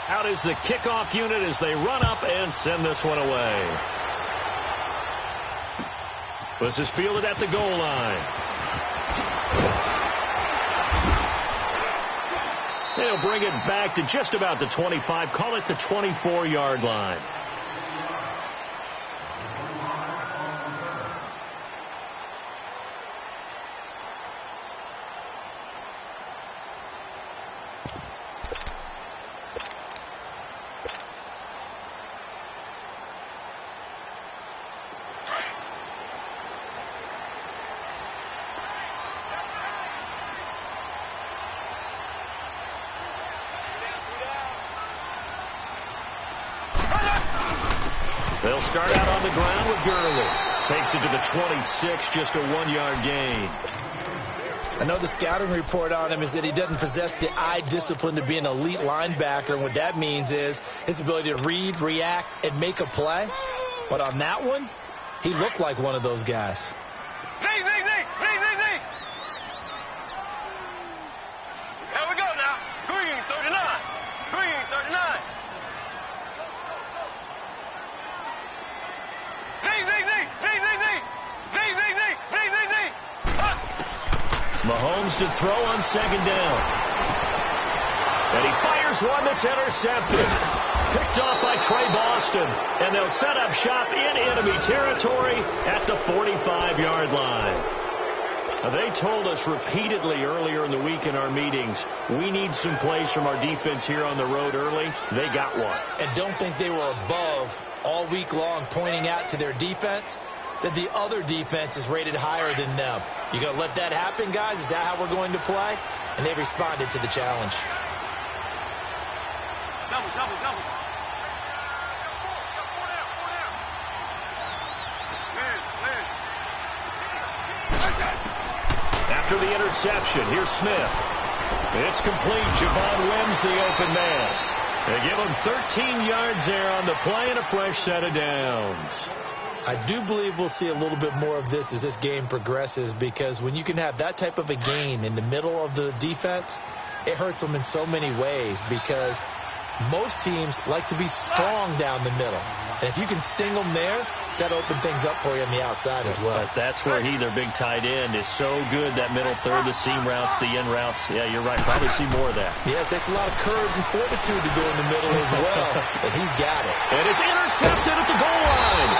Out is the kickoff unit as they run up and send this one away. This is fielded at the goal line. They'll bring it back to just about the 25. Call it the 24-yard line. They'll start out on the ground with Gurley. Takes it to the 26, just a 1-yard gain. I know the scouting report on him is that he doesn't possess the eye discipline to be an elite linebacker. And what that means is his ability to read, react, and make a play. But on that one, he looked like one of those guys. Here we go now. Green 39. Green 39. Mahomes to throw on second down. And he fires one that's intercepted. Picked off by Trey Boston. And they'll set up shop in enemy territory at the 45-yard line. They told us repeatedly earlier in the week in our meetings, we need some plays from our defense here on the road early. They got one. And don't think they were above all week long pointing out to their defense that the other defense is rated higher than them. You going to let that happen, guys? Is that how we're going to play? And they responded to the challenge. Double. After the interception, here's Smith. It's complete. Javon wins the open man. They give him 13 yards there on the play and a fresh set of downs. I do believe we'll see a little bit more of this as this game progresses, because when you can have that type of a game in the middle of the defense, it hurts them in so many ways, because most teams like to be strong down the middle. And if you can sting them there, that opens things up for you on the outside as well. But that's where their big tight end, is so good, that middle third, the seam routes, the in routes. Yeah, you're right. Probably see more of that. Yeah, it takes a lot of courage and fortitude to go in the middle as well. But he's got it. And it's intercepted at the goal line.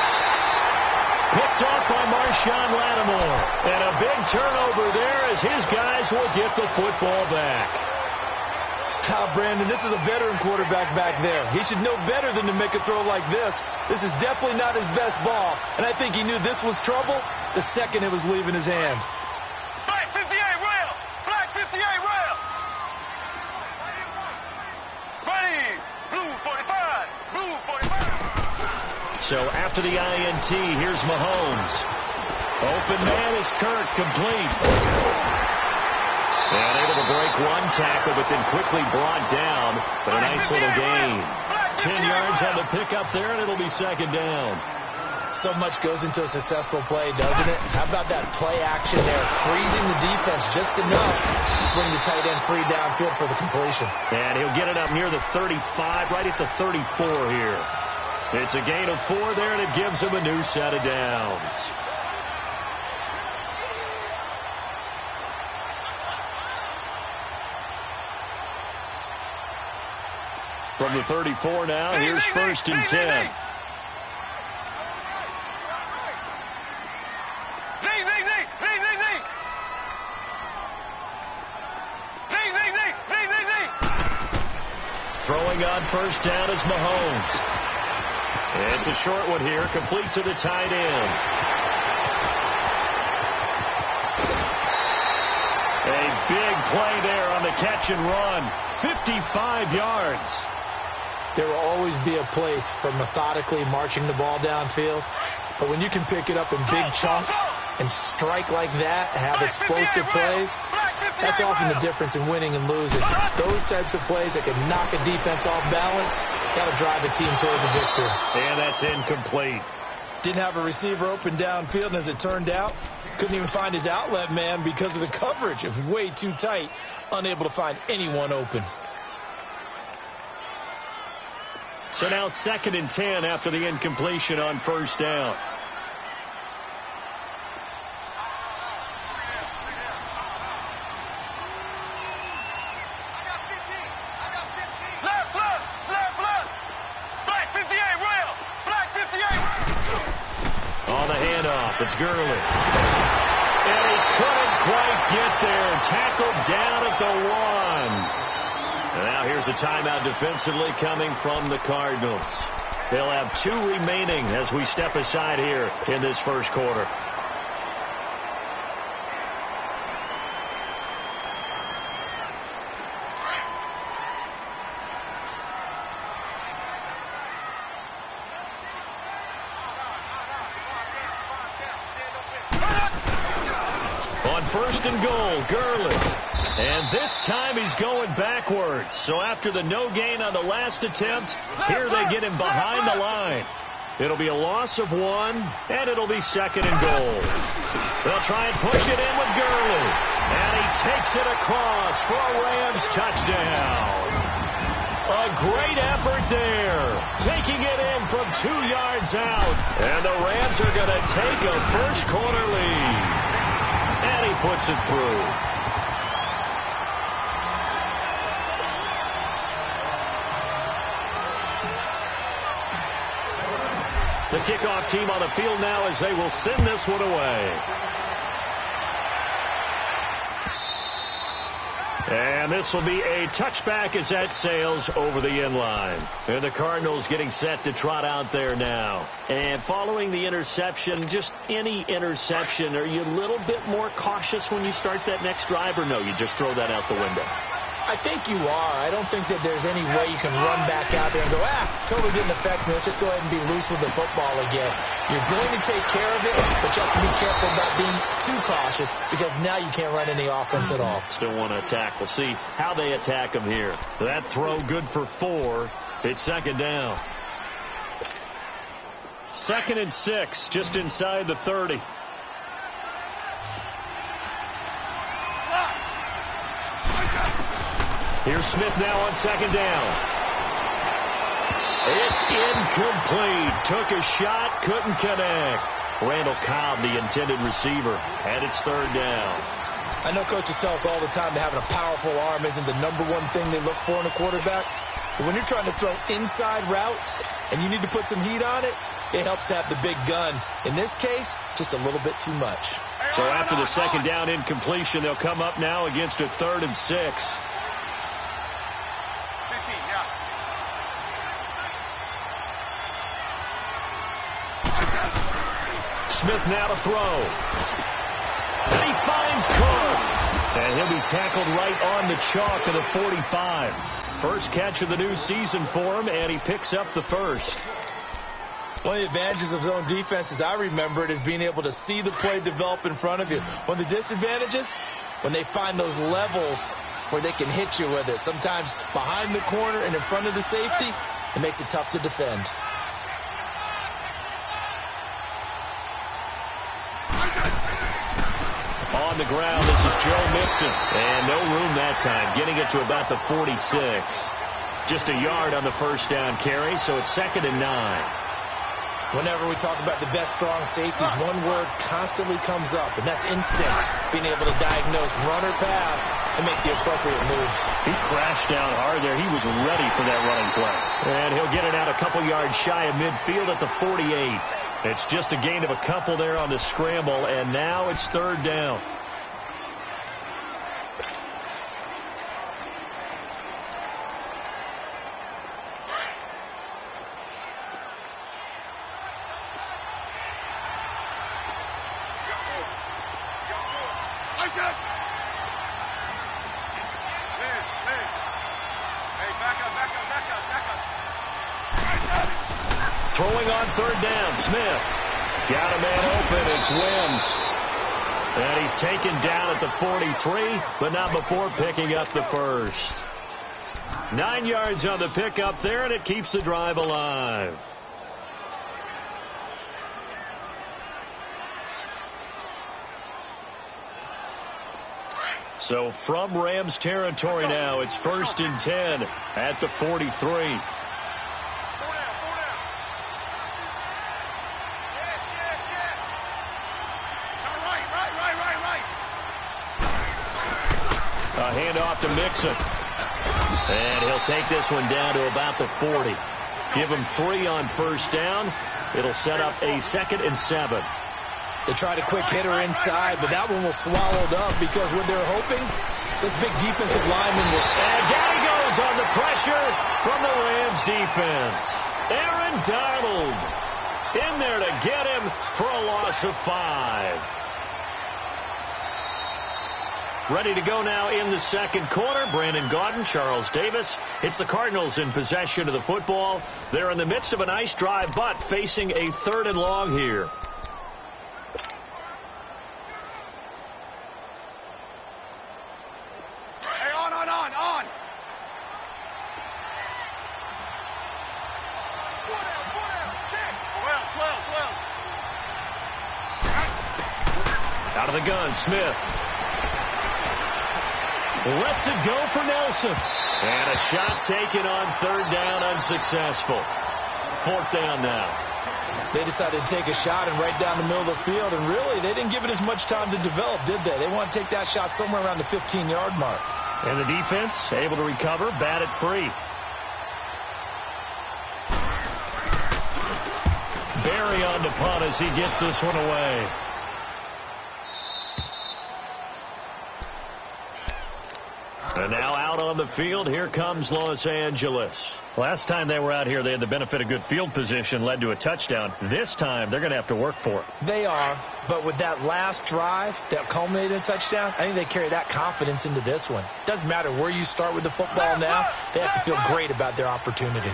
Picked off by Marshawn Lattimore. And a big turnover there as his guys will get the football back. Brandon, this is a veteran quarterback back there. He should know better than to make a throw like this. This is definitely not his best ball. And I think he knew this was trouble the second it was leaving his hand. Black 58 rail. Black 58 rail. Ready. Blue 45. Blue 45. So after the INT, here's Mahomes. Open man is Kirk, complete. And able to break one tackle, but then quickly brought down. But a nice little gain. 10 yards on the pickup there, and it'll be second down. So much goes into a successful play, doesn't it? How about that play action there? Freezing the defense just enough to swing the tight end free downfield for the completion. And he'll get it up near the 35, right at the 34 here. It's a gain of 4 there, and it gives him a new set of downs. From the 34 now, here's first and 10. Throwing on first down is Mahomes. It's a short one here, complete to the tight end. A big play there on the catch and run. 55 yards. There will always be a place for methodically marching the ball downfield. But when you can pick it up in big chunks and strike like that, have explosive plays, that's often the difference in winning and losing. Those types of plays that can knock a defense off balance, that'll drive a team towards a victory. And that's incomplete. Didn't have a receiver open downfield, and as it turned out, couldn't even find his outlet man because of the coverage. It was way too tight, unable to find anyone open. So now 2nd and 10 after the incompletion on first down. On the handoff, it's Gurley. And he couldn't quite get there. Tackled down at the 1. And now here's a timeout defensively coming from the Cardinals. They'll have 2 remaining as we step aside here in this first quarter. On 1st and goal, Gurley. And this time he's going backwards. So after the no gain on the last attempt, here they get him behind the line. It'll be a loss of 1, and it'll be 2nd and goal. They'll try and push it in with Gurley. And he takes it across for a Rams touchdown. A great effort there. Taking it in from 2 yards out. And the Rams are going to take a first quarter lead. And he puts it through. The kickoff team on the field now as they will send this one away. And this will be a touchback as that sails over the end line. And the Cardinals getting set to trot out there now. And following the interception, just any interception, are you a little bit more cautious when you start that next drive, or no, you just throw that out the window? I think you are. I don't think that there's any way you can run back out there and go, totally didn't affect me. Let's just go ahead and be loose with the football again. You're going to take care of it, but you have to be careful about being too cautious because now you can't run any offense at all. Still want to attack. We'll see how they attack him here. That throw good for 4. It's 2nd down. 2nd and 6, just inside the 30. Here's Smith now on 2nd down. It's incomplete. Took a shot, couldn't connect. Randall Cobb, the intended receiver, and it's 3rd down. I know coaches tell us all the time that having a powerful arm isn't the #1 thing they look for in a quarterback. But when you're trying to throw inside routes and you need to put some heat on it, it helps to have the big gun. In this case, just a little bit too much. So after the 2nd down incompletion, they'll come up now against a 3rd and 6. Smith now to throw. And he finds Cook. And he'll be tackled right on the chalk of the 45. First catch of the new season for him, and he picks up the first. One of the advantages of zone defense, as I remember it, is being able to see the play develop in front of you. One of the disadvantages, when they find those levels where they can hit you with it. Sometimes behind the corner and in front of the safety, it makes it tough to defend. On the ground, this is Joe Mixon. And no room that time, getting it to about the 46. Just a yard on the first down carry, so it's 2nd and 9. Whenever we talk about the best strong safeties, one word constantly comes up, and that's instincts. Being able to diagnose run or pass and make the appropriate moves. He crashed down hard there. He was ready for that running play. And he'll get it out a couple yards shy of midfield at the 48. It's just a gain of a couple there on the scramble, and now it's 3rd down. Throwing on 3rd down, Smith. Got a man open, it's Wims. And he's taken down at the 43, but not before picking up the first. 9 yards on the pickup there, and it keeps the drive alive. So from Rams territory now, it's 1st and 10 at the 43. A handoff to Mixon. And he'll take this one down to about the 40. Give him 3 on first down. It'll set up a 2nd and 7. They tried a quick hitter inside, but that one was swallowed up because what they're hoping, this big defensive lineman will... And down he goes on the pressure from the Rams defense. Aaron Donald in there to get him for a loss of 5. Ready to go now in the second quarter. Brandon Gaudin, Charles Davis. It's the Cardinals in possession of the football. They're in the midst of a nice drive, but facing a 3rd and long here. Hey, on. Check. 12. Out of the gun, Smith. Lets it go for Nelson. And a shot taken on 3rd down, unsuccessful. 4th down now. They decided to take a shot and right down the middle of the field, and really, they didn't give it as much time to develop, did they? They want to take that shot somewhere around the 15-yard mark. And the defense able to recover, bat it free. Barry on the punt as he gets this one away. And now out on the field, here comes Los Angeles. Last time they were out here, they had the benefit of good field position, led to a touchdown. This time, they're going to have to work for it. They are, but with that last drive that culminated in a touchdown, I think they carry that confidence into this one. Doesn't matter where you start with the football now, they have to feel great about their opportunity.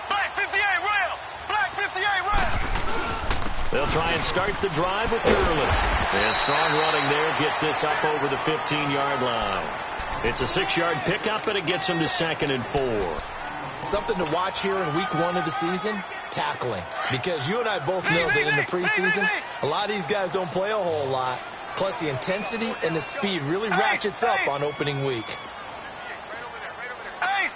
Black 58 rail. Black 58 rail. They'll try and start the drive with Gurley. And strong running there gets this up over the 15-yard line. It's a 6-yard pickup, and it gets them to 2nd and 4. Something to watch here in week 1 of the season, tackling. Because you and I both know that in the preseason, a lot of these guys don't play a whole lot. Plus, the intensity and the speed really ratchets up on opening week. Ace.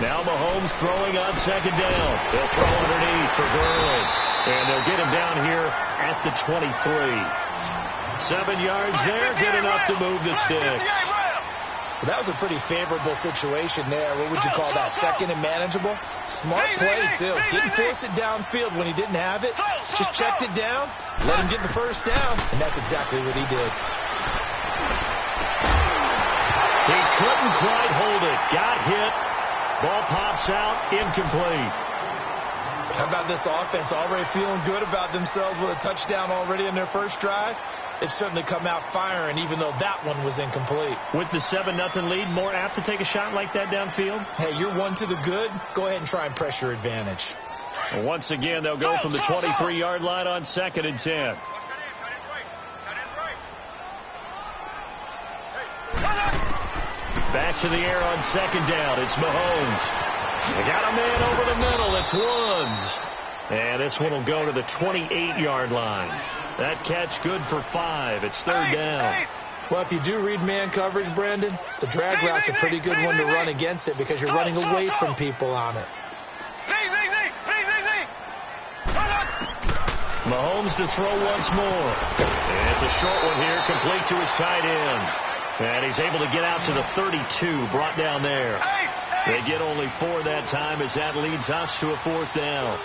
Now Mahomes throwing on 2nd down. They'll throw underneath for Gurley. And they'll get him down here at the 23. 7 yards there, good enough to move the sticks. Well, that was a pretty favorable situation there. What would you call that? 2nd and manageable? Smart play, too. Didn't force it downfield when he didn't have it. Just checked it down, let him get the first down, and that's exactly what he did. He couldn't quite hold it. Got hit. Ball pops out, incomplete. How about this offense already feeling good about themselves with a touchdown already in their first drive? They've certainly come out firing, even though that one was incomplete. With the 7-0 lead, more apt to take a shot like that downfield? Hey, you're one to the good. Go ahead and try and pressure advantage. Well, once again, they'll go from the 23-yard line on 2nd and 10. Back to the air on 2nd down. It's Mahomes. They got a man over the middle. It's Woods. And this one will go to the 28-yard line. That catch good for 5. It's 3rd down. Well, if you do read man coverage, Brandon, the drag route's a pretty good one to run against it because you're running away from people on it. Mahomes to throw once more. And it's a short one here, complete to his tight end. And he's able to get out to the 32, brought down there. They get only 4 that time as that leads us to a 4th down.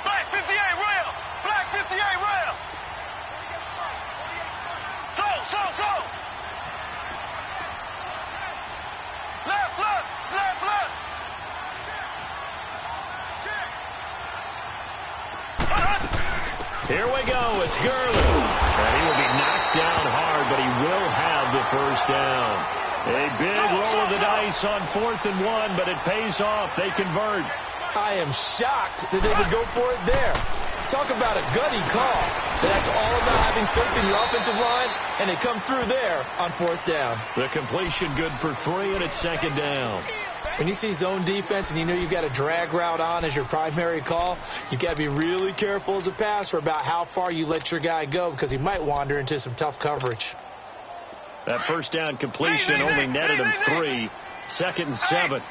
Black 58 rail. Black 58 rail. So. Left. Here we go. It's Gurley. And he will be knocked down hard, but he will have the first down. A big roll of the dice on 4th and 1, but it pays off. They convert. I am shocked that they would go for it there. Talk about a gutty call. That's all about having faith in your offensive line, and they come through there on 4th down. The completion good for 3, and it's 2nd down. When you see zone defense and you know you've got a drag route on as your primary call, you've got to be really careful as a passer about how far you let your guy go because he might wander into some tough coverage. That first down completion only netted him 3. 2nd and 7.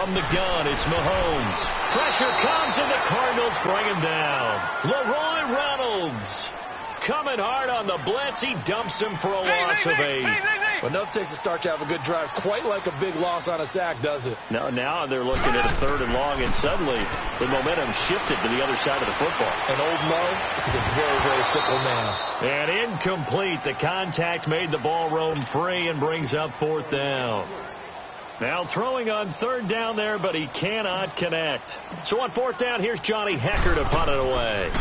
From the gun, it's Mahomes. Pressure comes, and the Cardinals bring him down. Leroy Reynolds coming hard on the blitz. He dumps him for a loss of 8. Enough takes to start to have a good drive, quite like a big loss on a sack, does it? No, now they're looking at a 3rd and long, and suddenly the momentum shifted to the other side of the football. And old Mo is a very, very fickle man. And incomplete. The contact made the ball roam free and brings up 4th down. Now throwing on 3rd down there, but he cannot connect. So on 4th down, here's Johnny Hecker to punt it away.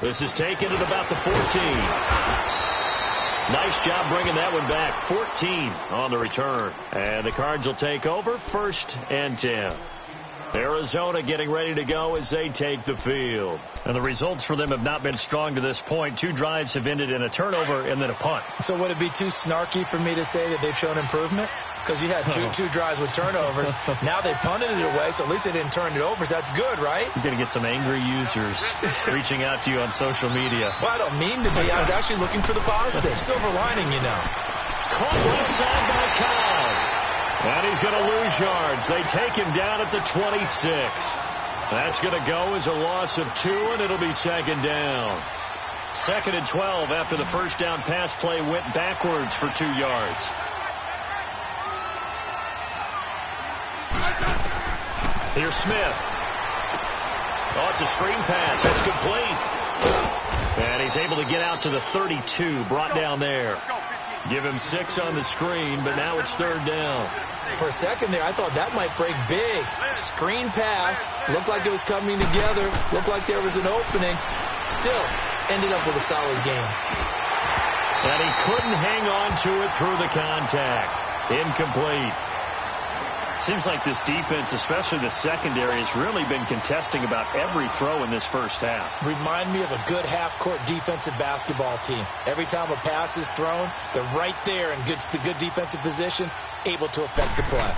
This is taken at about the 14. Nice job bringing that one back. 14 on the return. And the Cards will take over, 1st and 10. Arizona getting ready to go as they take the field. And the results for them have not been strong to this point. 2 drives have ended in a turnover and then a punt. So would it be too snarky for me to say that they've shown improvement? Because you had two drives with turnovers. Now they punted it away, so at least they didn't turn it over. So that's good, right? You're going to get some angry users reaching out to you on social media. Well, I don't mean to be. I was actually looking for the positive. Silver lining, you know. Caught left side by Cobb. And he's going to lose yards. They take him down at the 26. That's going to go as a loss of 2, and it'll be 2nd down. 2nd and 12 after the first down pass play went backwards for 2 yards. Here's Smith. Oh, it's a screen pass. That's complete. And he's able to get out to the 32, brought down there. Give him 6 on the screen, but now it's 3rd down. For a second there, I thought that might break big. Screen pass. Looked like it was coming together. Looked like there was an opening. Still, ended up with a solid game. And he couldn't hang on to it through the contact. Incomplete. Seems like this defense, especially the secondary, has really been contesting about every throw in this first half. Remind me of a good half-court defensive basketball team. Every time a pass is thrown, they're right there in good defensive position, able to affect the play.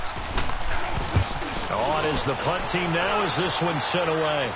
On is the punt team now as this one's sent away.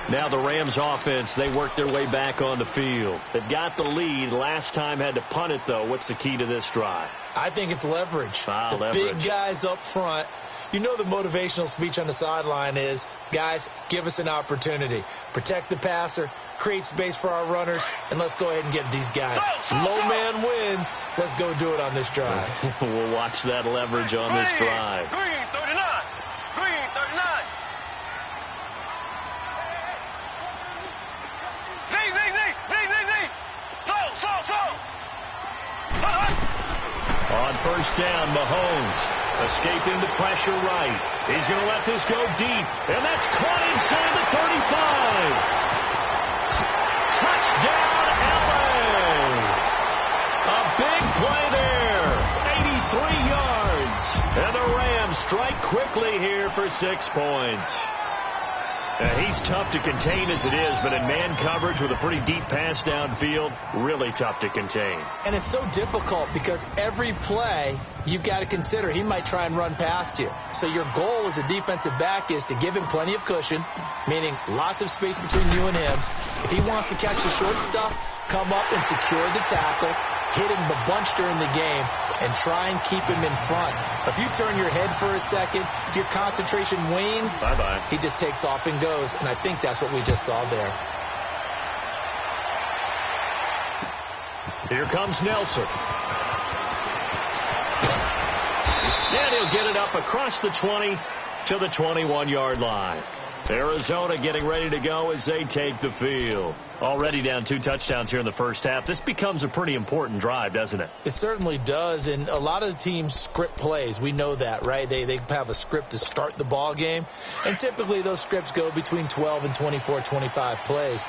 Now the Rams offense, they work their way back on the field. They've got the lead. Last time had to punt it, though. What's the key to this drive? I think it's leverage. Leverage. Big guys up front. You know the motivational speech on the sideline is, guys, give us an opportunity. Protect the passer, create space for our runners, and let's go ahead and get these guys. Low man wins. Let's go do it on this drive. We'll watch that leverage on this drive. Green 39. Green 39. On 1st down, Mahomes escaping the pressure right. He's going to let this go deep, and that's caught inside the 35. Touchdown, LA. A big play there. 83 yards. And the Rams strike quickly here for 6 points. He's tough to contain as it is, but in man coverage with a pretty deep pass downfield, really tough to contain. And it's so difficult because every play you've got to consider he might try and run past you. So your goal as a defensive back is to give him plenty of cushion, meaning lots of space between you and him. If he wants to catch the short stuff, come up and secure the tackle, hit him a bunch during the game, and try and keep him in front. If you turn your head for a second, if your concentration wanes, bye-bye. He just takes off and goes, and I think that's what we just saw there. Here comes Nelson. And he'll get it up across the 20 to the 21-yard line. Arizona getting ready to go as they take the field. Already down 2 touchdowns here in the first half. This becomes a pretty important drive, doesn't it? It certainly does, and a lot of the teams script plays. We know that, right? They have a script to start the ball game, and typically those scripts go between 12 and 24, 25 plays.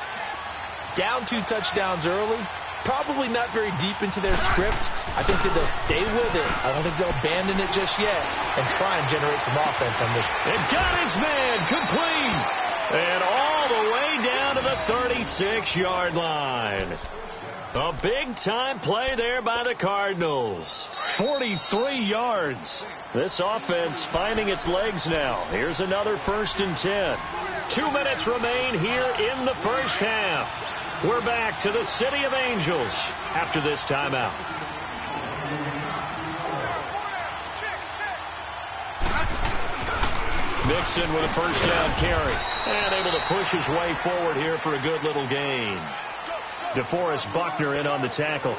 Down 2 touchdowns early, probably not very deep into their script. I think that they'll stay with it. I don't think they'll abandon it just yet and try and generate some offense on this. They've got his man complete. And all the way down to the 36-yard line. A big-time play there by the Cardinals. 43 yards. This offense finding its legs now. Here's another 1st and 10. 2 minutes remain here in the first half. We're back to the City of Angels after this timeout. Mixon with a first down carry. And able to push his way forward here for a good little gain. DeForest Buckner in on the tackle.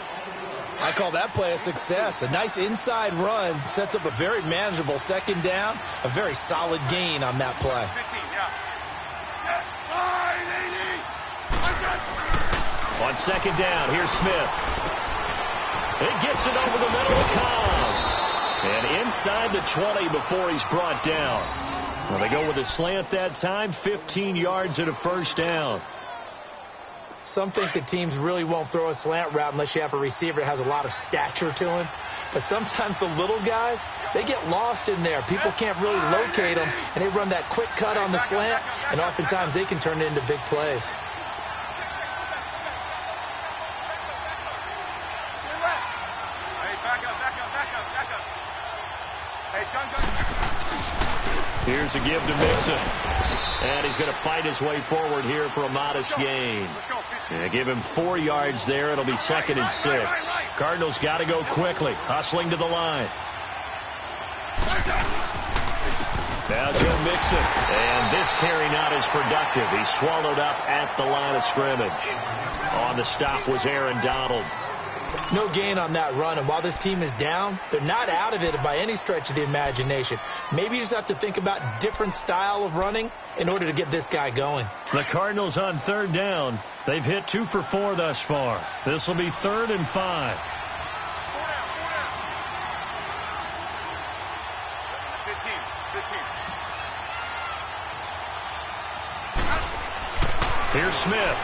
I call that play a success. A nice inside run sets up a very manageable second down. A very solid gain on that play. On second down, here's Smith. He gets it over the middle of Cobb. And inside the 20 before he's brought down. Well, they go with a slant that time, 15 yards and a first down. Some think that teams really won't throw a slant route unless you have a receiver that has a lot of stature to him. But sometimes the little guys, they get lost in there. People can't really locate them, and they run that quick cut on the slant, and oftentimes they can turn it into big plays. Here's a give to Mixon. And he's going to fight his way forward here for a modest gain. Give him 4 yards there. It'll be 2nd and 6. Cardinals got to go quickly. Hustling to the line. Now Joe Mixon. And this carry not as productive. He's swallowed up at the line of scrimmage. On the stop was Aaron Donald. No gain on that run, and while this team is down, they're not out of it by any stretch of the imagination. Maybe you just have to think about different style of running in order to get this guy going. The Cardinals on 3rd down. They've hit 2 for 4 thus far. This will be 3rd and 5. Here's Smith.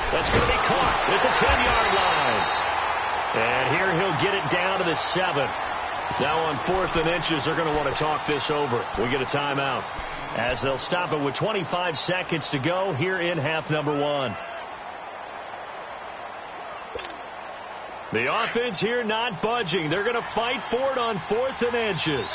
That's going to be caught at the 10-yard line. And here he'll get it down to the 7. Now on 4th and inches, they're going to want to talk this over. We get a timeout as they'll stop it with 25 seconds to go here in half number 1. The offense here not budging. They're going to fight for it on 4th and inches.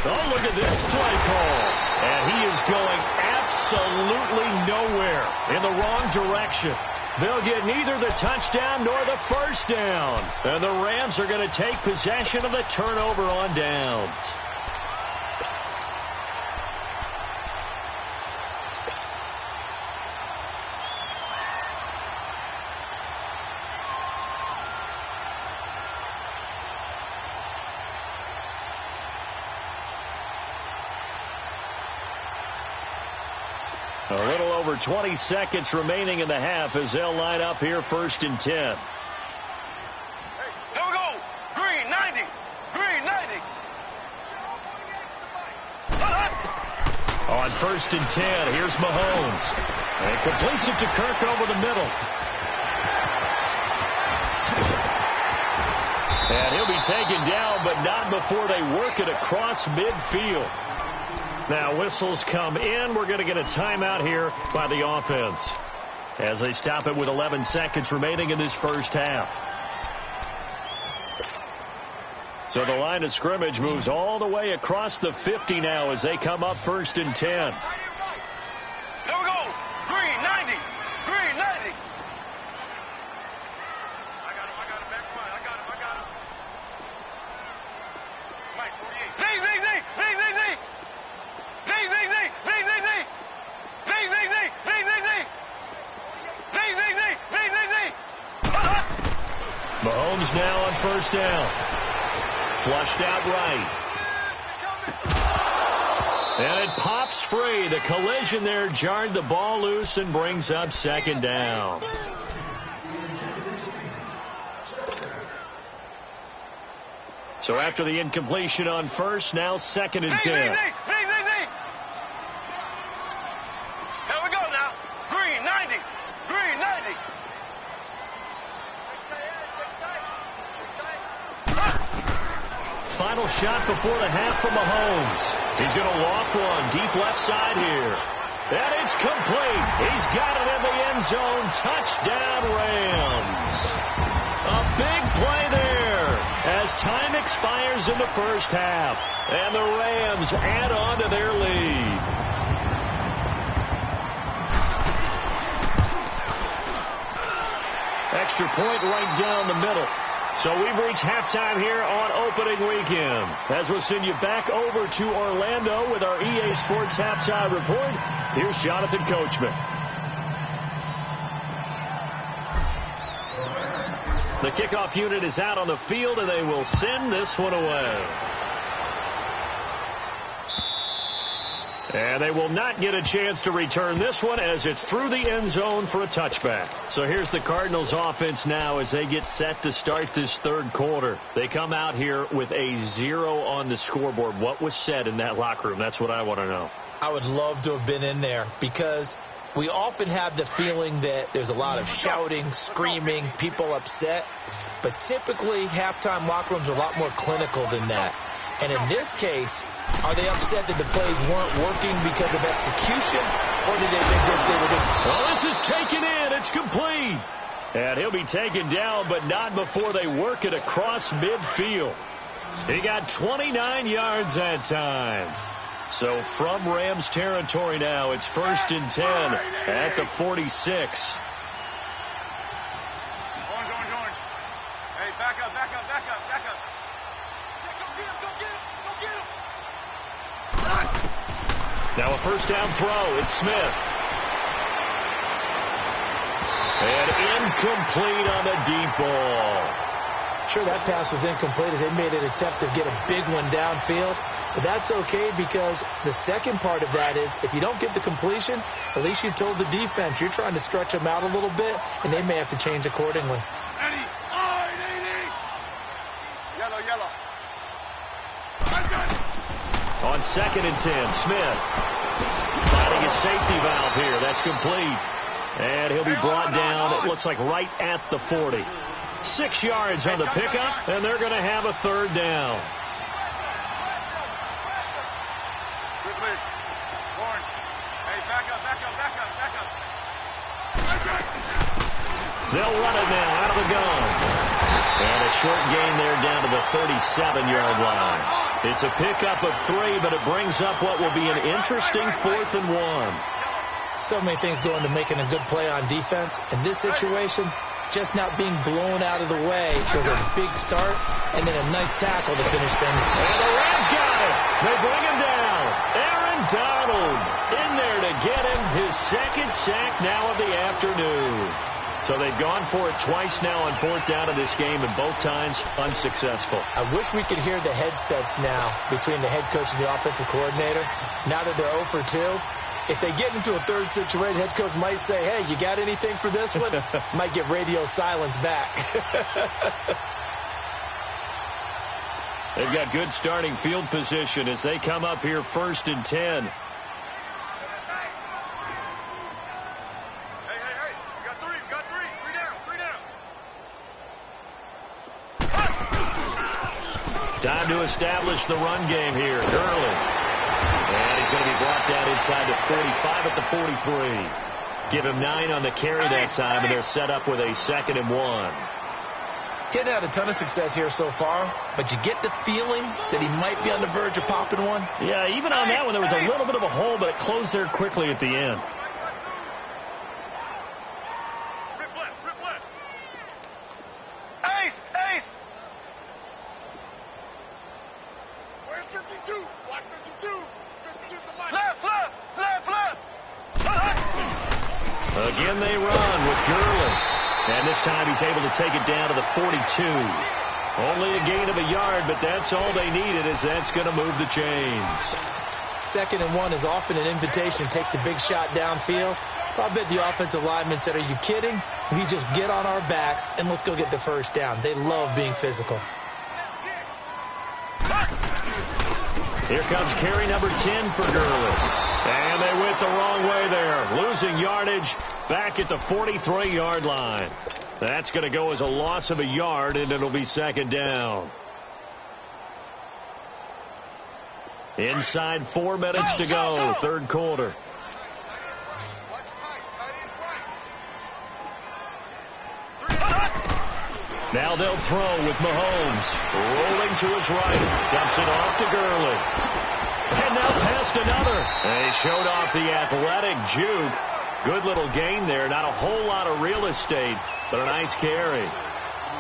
Oh, look at this play call. And he is going absolutely nowhere in the wrong direction. They'll get neither the touchdown nor the first down. And the Rams are going to take possession of the turnover on downs. A little over 20 seconds remaining in the half as they'll line up here 1st and 10. Here we go. Green 90. Green 90. On 1st and 10, here's Mahomes. And completes it to Kirk over the middle. And he'll be taken down, but not before they work it across midfield. Now whistles come in. We're going to get a timeout here by the offense as they stop it with 11 seconds remaining in this first half. So the line of scrimmage moves all the way across the 50 now as they come up 1st and 10. Here we go. Green 90. Green 90. I got him back front. I got him. Mike 48. Zing. Mahomes now on 1st down. Flushed out right. And it pops free. The collision there jarred the ball loose and brings up 2nd down. So after the incompletion on 1st, now 2nd and 10. Here we go now. Green 90. Green 90. final shot before the half from Mahomes. He's going to loft one deep left side here. And it's complete. He's got it in the end zone. Touchdown, Rams. A big play there as time expires in the first half. And the Rams add on to their lead. Extra point right down the middle. So we've reached halftime here on opening weekend. As we'll send you back over to Orlando with our EA Sports Halftime Report, here's Jonathan Coachman. The kickoff unit is out on the field, and they will send this one away. And they will not get a chance to return this one as it's through the end zone for a touchback. So here's the Cardinals offense now as they get set to start this third quarter. They come out here with a 0 on the scoreboard. What was said in that locker room? That's what I want to know. I would love to have been in there because we often have the feeling that there's a lot of shouting, screaming, people upset. But typically, halftime locker rooms are a lot more clinical than that. And in this case, are they upset that the plays weren't working because of execution? Or did they were just... Well, this is taken in. It's complete. And he'll be taken down, but not before they work it across midfield. He got 29 yards that time. So from Rams territory now, it's 1st and 10 at the 46. Orange. Hey, back up. Go get him. Now a first down throw. It's Smith. And incomplete on the deep ball. Sure, that pass was incomplete as they made an attempt to get a big one downfield. But that's okay because the second part of that is if you don't get the completion, at least you told the defense you're trying to stretch them out a little bit, and they may have to change accordingly. Yellow. On 2nd and 10, Smith finding a safety valve here. That's complete. And he'll be brought down, it looks like right at the 40. 6 yards on the pickup, and they're going to have a third down. They'll run it now out of the gun. And a short gain there down to the 37-yard line. It's a pickup of 3, but it brings up what will be an interesting 4th and 1. So many things go into making a good play on defense. In this situation, just not being blown out of the way was a big start, and then a nice tackle to finish things. And the Rams got it. They bring him down. Aaron Donald in there to get him his 2nd sack now of the afternoon. So they've gone for it twice now on 4th down of this game, and both times unsuccessful. I wish we could hear the headsets now between the head coach and the offensive coordinator. Now that they're 0 for 2, if they get into a third situation, head coach might say, hey, you got anything for this one? Might get radio silence back. They've got good starting field position as they come up here 1st and 10. Time to establish the run game here. Gurley. And he's going to be brought down inside the 45 at the 43. Give him 9 on the carry that time, and they're set up with a 2nd and 1. Getting had a ton of success here so far, but you get the feeling that he might be on the verge of popping one. Yeah, even on that one, there was a little bit of a hole, but it closed there quickly at the end. Again, they run with Gurley. And this time he's able to take it down to the 42. Only a gain of a yard, but that's all they needed, as that's going to move the chains. 2nd and 1 is often an invitation to take the big shot downfield. I bet the offensive lineman said, are you kidding? We just get on our backs and let's go get the first down. They love being physical. Here comes carry number 10 for Gurley. And they went the wrong way there. Losing yardage back at the 43-yard line. That's going to go as a loss of a yard, and it'll be 2nd down. 2nd and 1 is often an invitation to take the big shot downfield. I bet the offensive lineman said, are you kidding? We just get on our backs and let's go get the first down. They love being physical. Here comes carry number 10 for Gurley. And they went the wrong way there. Losing yardage back at the 43-yard line. That's going to go as a loss of a yard, and it'll be 2nd down. Inside 4 minutes to go, third quarter. Now they'll throw with Mahomes. Rolling to his right. Dumps it off to Gurley. And now past another. They showed off the athletic juke. Good little gain there. Not a whole lot of real estate, but a nice carry.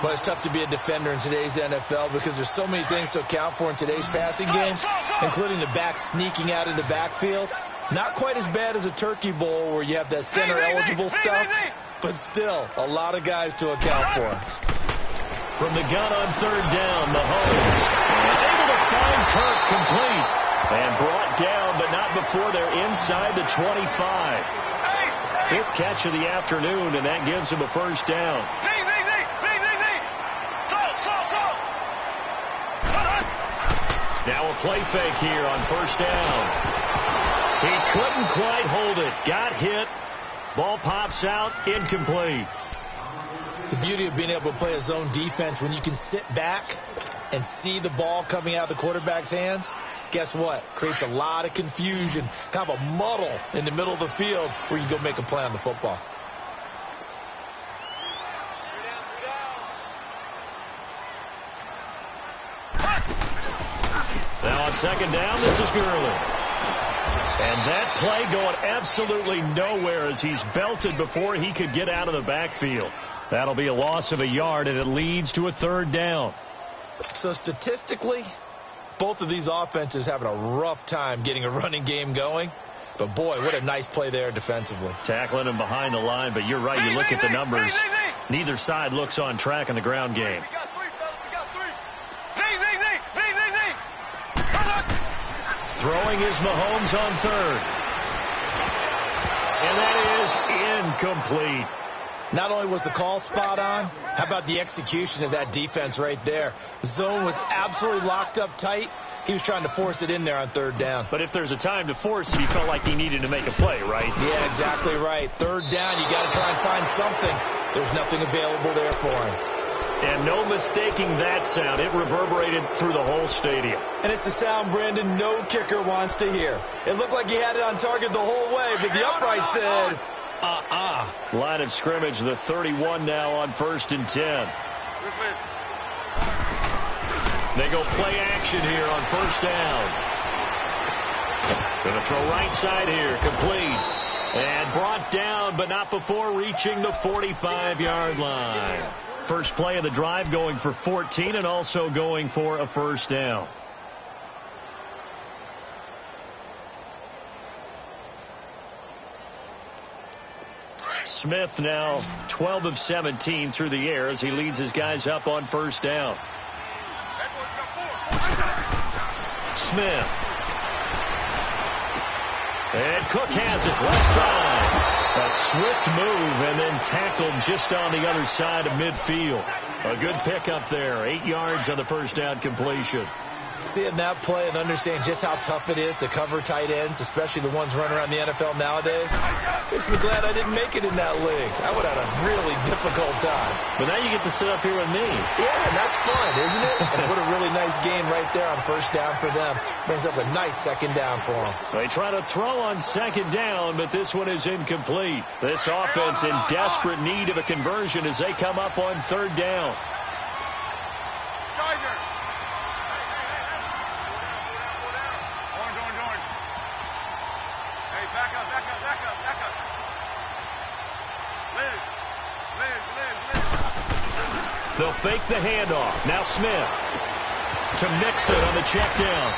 Well, it's tough to be a defender in today's NFL because there's so many things to account for in today's passing game, including the back sneaking out of the backfield. Not quite as bad as a turkey bowl where you have that center-eligible stuff, but still a lot of guys to account for. From the gun on third down, Mahomes able to find Kirk complete and brought down, but not before they're inside the 25. Fifth catch of the afternoon, and that gives him a first down. Now a play fake here on first down. He couldn't quite hold it. Got hit. Ball pops out. Incomplete. The beauty of being able to play a zone defense when you can sit back and see the ball coming out of the quarterback's hands, guess what? Creates a lot of confusion, kind of a muddle in the middle of the field where you go make a play on the football. Now on second down, this is Gurley. And that play going absolutely nowhere as he's belted before he could get out of the backfield. That'll be a loss of a yard, and it leads to a third down. So statistically, both of these offenses having a rough time getting a running game going. But, boy, what a nice play there defensively. Tackling him behind the line, but you're right. You look at the numbers. Neither side looks on track in the ground game. Throwing is Mahomes on third. And that is incomplete. Not only was the call spot on, how about the execution of that defense right there? The zone was absolutely locked up tight. He was trying to force it in there on third down. But if there's a time to force, he felt like he needed to make a play, right? Yeah, exactly right. Third down, you got to try and find something. There's nothing available there for him. And no mistaking that sound. It reverberated through the whole stadium. And it's the sound, Brandon, no kicker wants to hear. It looked like he had it on target the whole way, but the upright said, Line of scrimmage, the 31 now on 1st and 10. They go play action here on first down. Going to throw right side here, complete. And brought down, but not before reaching the 45-yard line. First play of the drive going for 14 and also going for a first down. Smith now 12 of 17 through the air as he leads his guys up on first down. Smith. And Cook has it left side. A swift move and then tackled just on the other side of midfield. A good pickup there. 8 yards on the first down completion. Seeing that play and understanding just how tough it is to cover tight ends, especially the ones running around the NFL nowadays, makes me glad I didn't make it in that league. I would have had a really difficult time. But now you get to sit up here with me. Yeah, and that's fun, isn't it? And what a really nice game right there on first down for them. Brings up a nice second down for them. They try to throw on second down, but this one is incomplete. This offense in desperate need of a conversion as they come up on third down. They'll fake the handoff. Now Smith to Mixon on the check down.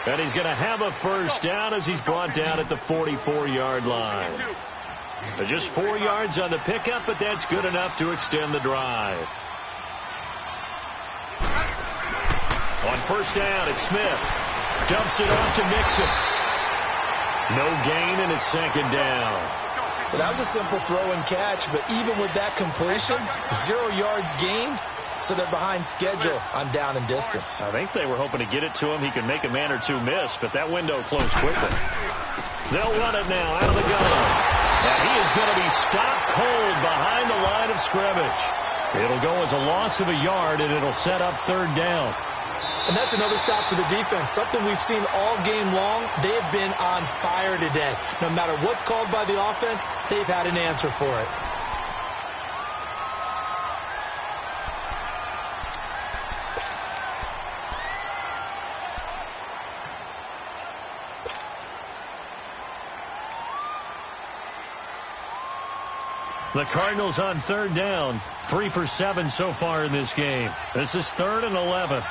And he's going to have a first down as he's brought down at the 44-yard line. So just 4 yards on the pickup, but that's good enough to extend the drive. On first down, it's Smith. Dumps it off to Mixon. No gain, and it's second down. Well, that was a simple throw and catch, but even with that completion, 0 yards gained, so they're behind schedule on down and distance. I think they were hoping to get it to him. He could make a man or two miss, but that window closed quickly. They'll run it now out of the gun. And he is going to be stopped cold behind the line of scrimmage. It'll go as a loss of a yard, and it'll set up third down. And that's another shot for the defense, something we've seen all game long. They have been on fire today. No matter what's called by the offense, they've had an answer for it. The Cardinals on third down, 3 for 7 so far in this game. This is 3rd and 11.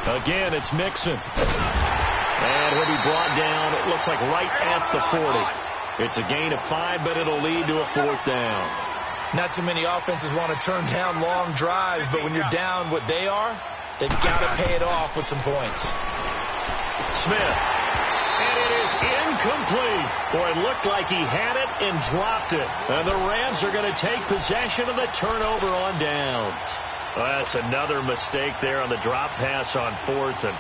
Again, it's Mixon. And he'll be brought down, it looks like right at the 40. It's a gain of 5, but it'll lead to a 4th down. Not too many offenses want to turn down long drives, but when you're down what they are, they've got to pay it off with some points. Smith. And it is incomplete. Boy, it looked like he had it and dropped it. And the Rams are going to take possession of the turnover on downs. Well, that's another mistake there on the drop pass on 4th. And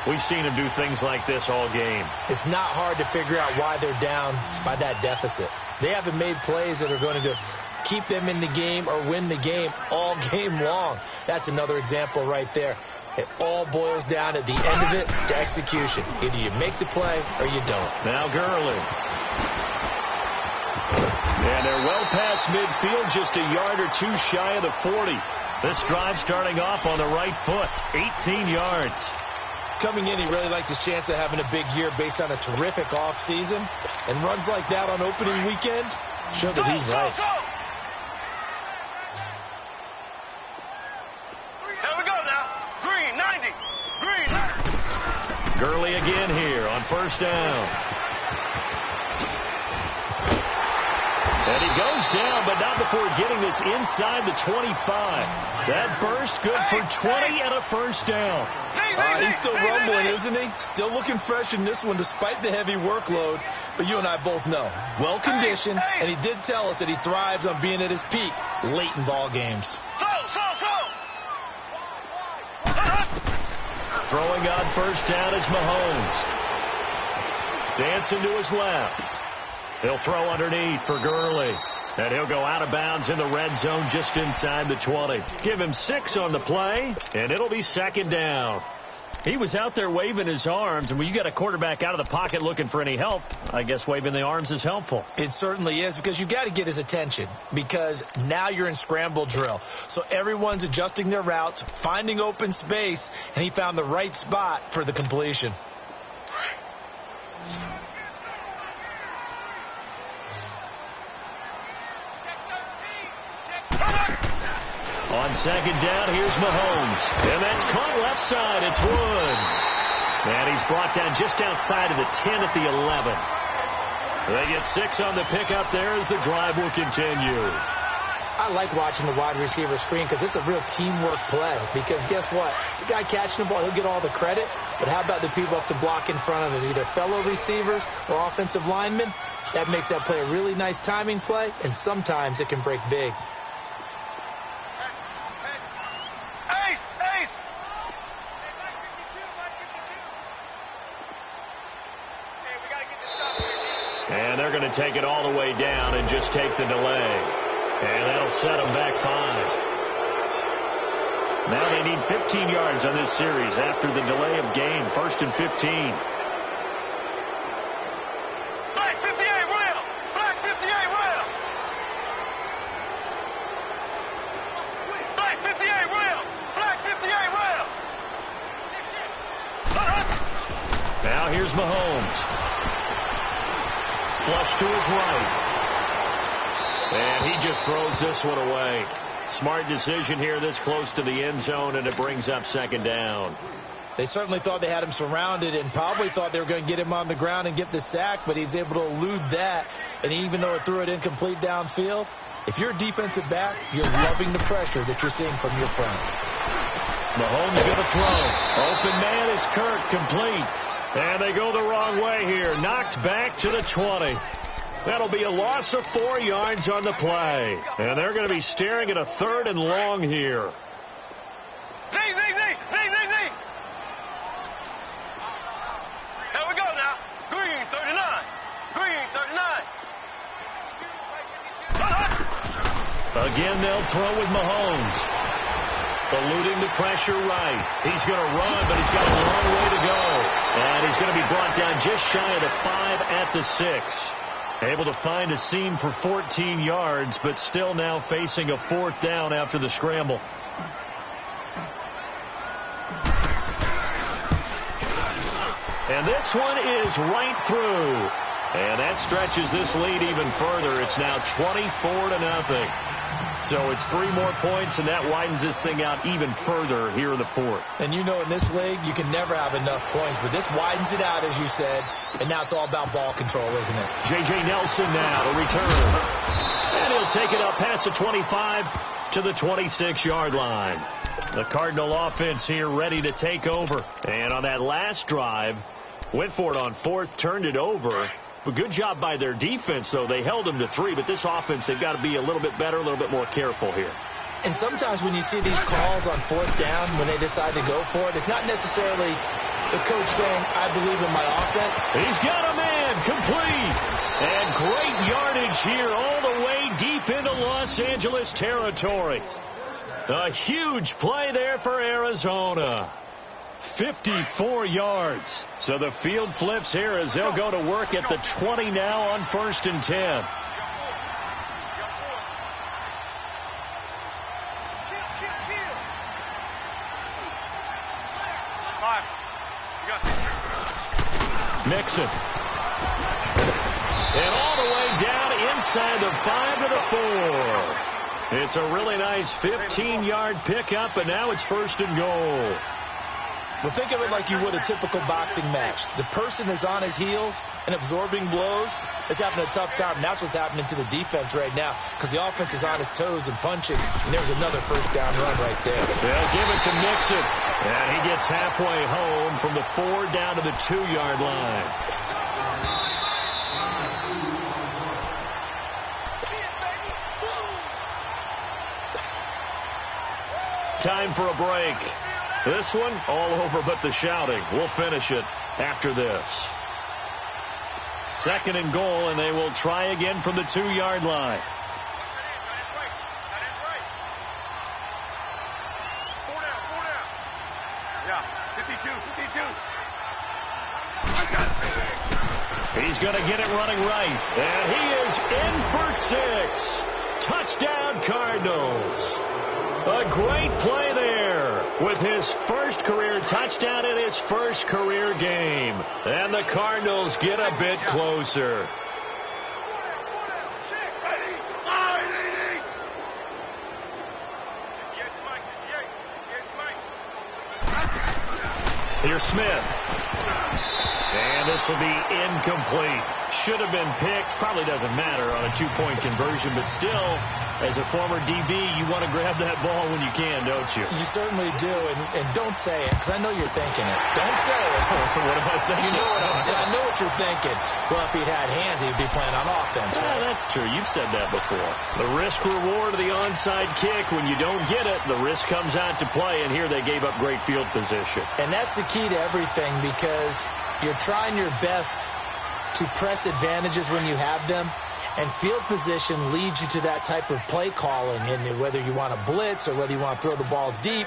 we've seen him do things like this all game. It's not hard to figure out why they're down by that deficit. They haven't made plays that are going to keep them in the game or win the game all game long. That's another example right there. It all boils down at the end of it to execution. Either you make the play or you don't. Now Gurley. And they're well past midfield, just a yard or two shy of the 40. This drive starting off on the right foot, 18 yards. Coming in, he really liked his chance of having a big year based on a terrific offseason. And runs like that on opening weekend show that he's right. Gurley again here on first down. And he goes down, but not before getting this inside the 25. That burst good for 20 and a first down. He's still rumbling, isn't he? Still looking fresh in this one despite the heavy workload. But you and I both know, well-conditioned, and he did tell us that he thrives on being at his peak late in ball games. Throwing on first down is Mahomes. Dancing to his left. He'll throw underneath for Gurley. And he'll go out of bounds in the red zone just inside the 20. Give him 6 on the play, and it'll be second down. He was out there waving his arms, and when you got a quarterback out of the pocket looking for any help, I guess waving the arms is helpful. It certainly is, because you got to get his attention, because now you're in scramble drill. So everyone's adjusting their routes, finding open space, and he found the right spot for the completion. On second down, here's Mahomes. And that's caught left side. It's Woods. And he's brought down just outside of the 10 at the 11. They get 6 on the pickup there as the drive will continue. I like watching the wide receiver screen because it's a real teamwork play. Because guess what? The guy catching the ball, he'll get all the credit. But how about the people have to block in front of him, either fellow receivers or offensive linemen? That makes that play a really nice timing play, and sometimes it can break big. And they're going to take it all the way down and just take the delay. And that'll set them back 5. Now they need 15 yards on this series after the delay of game. 1st and 15. Flag 58, rail! Flag 58, rail! Flag 58, rail! Flag 58, rail! Now here's Mahomes. Flush to his right. And he just throws this one away. Smart decision here this close to the end zone, and it brings up second down. They certainly thought they had him surrounded and probably thought they were going to get him on the ground and get the sack, but he's able to elude that. And even though it threw it incomplete downfield, if you're a defensive back, you're loving the pressure that you're seeing from your front. Mahomes going to throw. Open man is Kirk, complete. And they go the wrong way here. Knocked back to the 20. That'll be a loss of 4 yards on the play. And they're going to be staring at a 3rd and long here. Zing, zing, zing, zing, zing, zing. Here we go now. Green 39. Green 39. Again, they'll throw with Mahomes. Eluding the pressure right. He's going to run, but he's got a long way to go. And he's going to be brought down just shy of the 5 at the 6. Able to find a seam for 14 yards, but still now facing a 4th down after the scramble. And this one is right through. And that stretches this lead even further. It's now 24-0. So it's 3 more points, and that widens this thing out even further here in the 4th. And you know in this league, you can never have enough points, but this widens it out, as you said, and now it's all about ball control, isn't it? J.J. Nelson now to return. And he'll take it up past the 25 to the 26-yard line. The Cardinal offense here ready to take over. And on that last drive, went for it on 4th, turned it over. But good job by their defense, though. They held them to 3, but this offense, they've got to be a little bit better, a little bit more careful here. And sometimes when you see these calls on 4th down, when they decide to go for it, it's not necessarily the coach saying, I believe in my offense. He's got a man complete. And great yardage here all the way deep into Los Angeles territory. A huge play there for Arizona. 54 yards. So the field flips here as they'll go to work at the 20 now on 1st and 10. Mixon. And all the way down inside the 5 to the 4. It's a really nice 15-yard pickup, and now it's 1st and goal. Well, think of it like you would a typical boxing match. The person is on his heels and absorbing blows is having a tough time. And that's what's happening to the defense right now because the offense is on his toes and punching. And there's another 1st down run right there. They'll give it to Mixon. And he gets halfway home from the 4 down to the 2-yard line. Time for a break. This one, all over but the shouting. We'll finish it after this. 2nd and goal, and they will try again from the 2-yard line. He's going to get it running right. And he is in for 6. Touchdown, Cardinals. A great play there with his 1st career touchdown in his 1st career game. And the Cardinals get a bit closer. Here's Smith. And this will be incomplete. Should have been picked. Probably doesn't matter on a 2-point conversion, but still, as a former DB, you want to grab that ball when you can, don't you? You certainly do, and don't say it, because I know you're thinking it. Don't say it. What am I thinking? You know I know what you're thinking. Well, if he'd had hands, he'd be playing on offense. Yeah, right? That's true. You've said that before. The risk-reward of the onside kick, when you don't get it, the risk comes out to play, and here they gave up great field position. And that's the key to everything, because you're trying your best to press advantages when you have them, and field position leads you to that type of play calling, and whether you want to blitz or whether you want to throw the ball deep,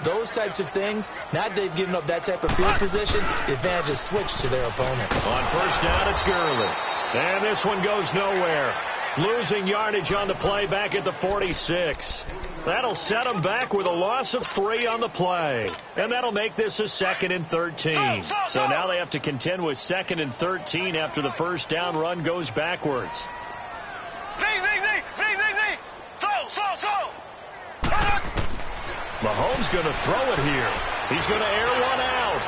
those types of things, now that they've given up that type of field position, the advantage is switched to their opponent. On 1st down, it's Gurley. And this one goes nowhere. Losing yardage on the play back at the 46. That'll set them back with a loss of 3 on the play. And that'll make this a 2nd and 13. So now they have to contend with 2nd and 13 after the 1st down run goes backwards. Mahomes going to throw it here. He's going to air one out.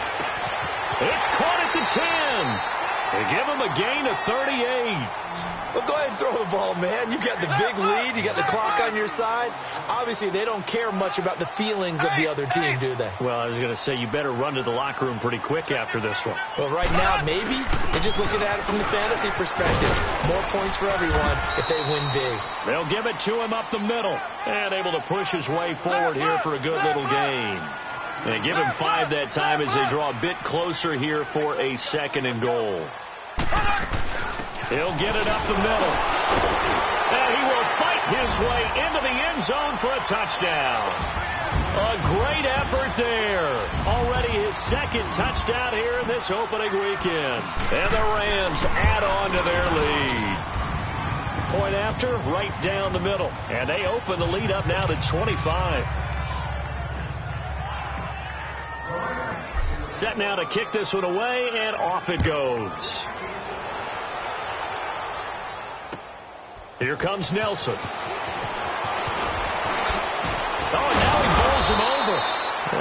It's caught at the 10. They give him a gain of 38. Well, go ahead and throw the ball, man. You got the big lead. You got the clock on your side. Obviously, they don't care much about the feelings of the other team, do they? Well, I was going to say, you better run to the locker room pretty quick after this one. Well, right now, maybe. They're just looking at it from the fantasy perspective. More points for everyone if they win big. They'll give it to him up the middle. And able to push his way forward here for a good little gain. And give him 5 that time as they draw a bit closer here for a 2nd and goal. He'll get it up the middle. And he will fight his way into the end zone for a touchdown. A great effort there. Already his second touchdown here in this opening weekend. And the Rams add on to their lead. Point after, right down the middle. And they open the lead up now to 25. Set now to kick this one away, and off it goes. Here comes Nelson. Oh, and now he bowls him over.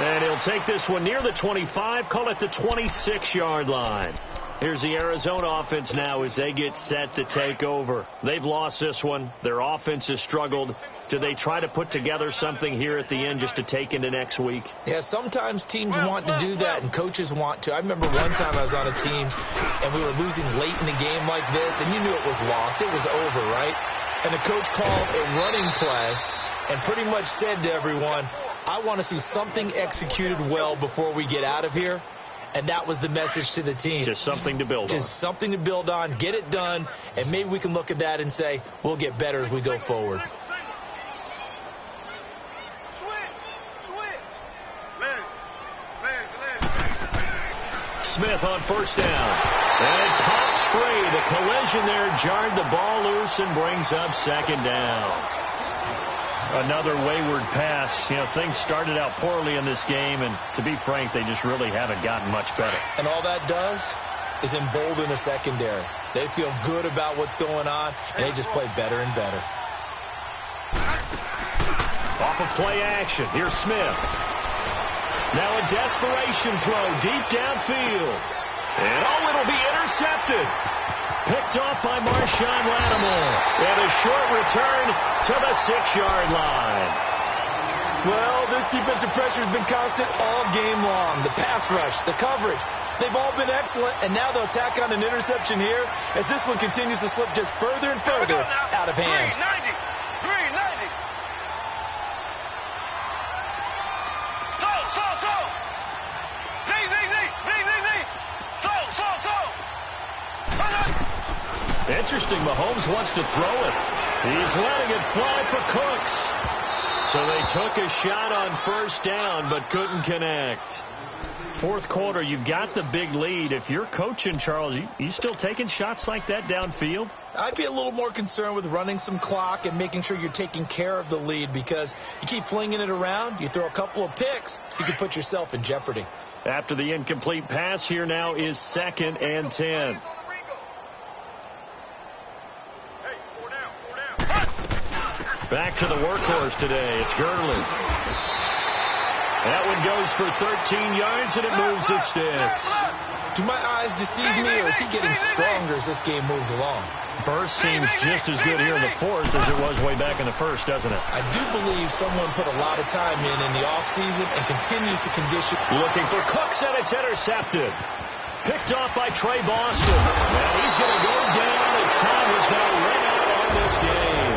And he'll take this one near the 25, call it the 26-yard line. Here's the Arizona offense now as they get set to take over. They've lost this one. Their offense has struggled. Do they try to put together something here at the end just to take into next week? Yeah, sometimes teams want to do that and coaches want to. I remember one time I was on a team and we were losing late in the game like this, and you knew it was lost. It was over, right? And the coach called a running play and pretty much said to everyone, I want to see something executed well before we get out of here. And that was the message to the team. Just something to build on. Just something to build on, get it done, and maybe we can look at that and say, we'll get better as we go forward. Smith on first down. And it pops free. The collision there jarred the ball loose and brings up second down. Another wayward pass. You know, things started out poorly in this game, and to be frank, they just really haven't gotten much better. And all that does is embolden the secondary. They feel good about what's going on, and they just play better and better. Off of play action. Here's Smith. Now a desperation throw deep downfield. And it'll be intercepted. Picked off by Marshawn Lattimore. And a short return to the 6-yard line. Well, this defensive pressure has been constant all game long. The pass rush, the coverage, they've all been excellent. And now they'll tack on an interception here as this one continues to slip just further and further out of hand. 390. Interesting, Mahomes wants to throw it. He's letting it fly for Cooks. So they took a shot on first down, but couldn't connect. Fourth quarter, you've got the big lead. If you're coaching, Charles, you still taking shots like that downfield? I'd be a little more concerned with running some clock and making sure you're taking care of the lead, because you keep flinging it around, you throw a couple of picks, you could put yourself in jeopardy. After the incomplete pass, here now is 2nd and 10. Back to the workhorse today. It's Gurley. That one goes for 13 yards, and it moves the sticks. Do my eyes deceive me, or is he getting stronger as this game moves along? Burst seems just as good here in the fourth as it was way back in the first, doesn't it? I do believe someone put a lot of time in the offseason and continues to condition. Looking for Cooks, and it's intercepted. Picked off by Trey Boston. Now he's going to go down as time has now run out on this game.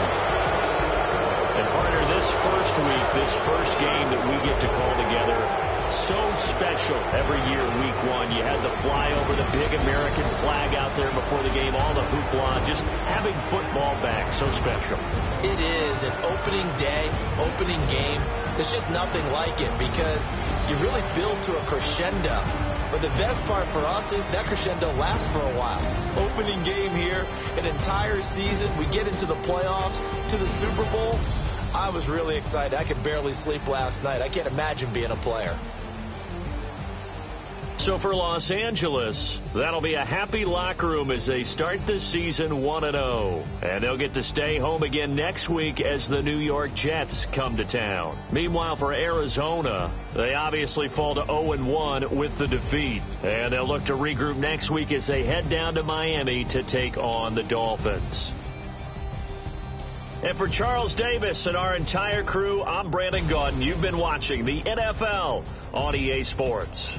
And partner, this first week, this first game that we get to call together, so special every year, week one. You had the flyover, the big American flag out there before the game, all the hoopla, just having football back, so special. It is an opening day, opening game. There's just nothing like it because you really build to a crescendo. But the best part for us is that crescendo lasts for a while. Opening game here, an entire season. We get into the playoffs, to the Super Bowl. I was really excited. I could barely sleep last night. I can't imagine being a player. So for Los Angeles, that'll be a happy locker room as they start the season 1-0. And they'll get to stay home again next week as the New York Jets come to town. Meanwhile, for Arizona, they obviously fall to 0-1 with the defeat. And they'll look to regroup next week as they head down to Miami to take on the Dolphins. And for Charles Davis and our entire crew, I'm Brandon Gaudin. You've been watching the NFL on EA Sports.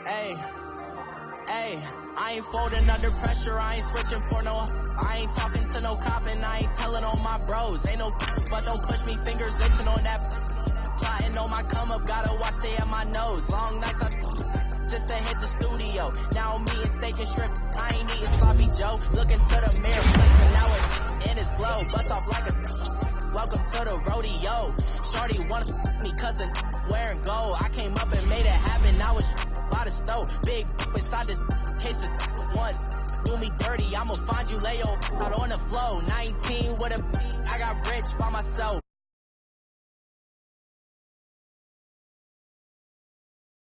Hey, I ain't folding under pressure, I ain't switching for no. I ain't talking to no cop and I ain't telling on my bros. Ain't no but don't push me, fingers itching on that. Plotting on my come up, gotta watch stay at my nose. Long nights just to hit the studio. Now I'm eating steak and shrimp, I ain't eating sloppy Joe. Looking to the mirror, flexing now it in his glow. Bust off like welcome to the rodeo. Shorty wanna me cousin wearing gold. I came up and made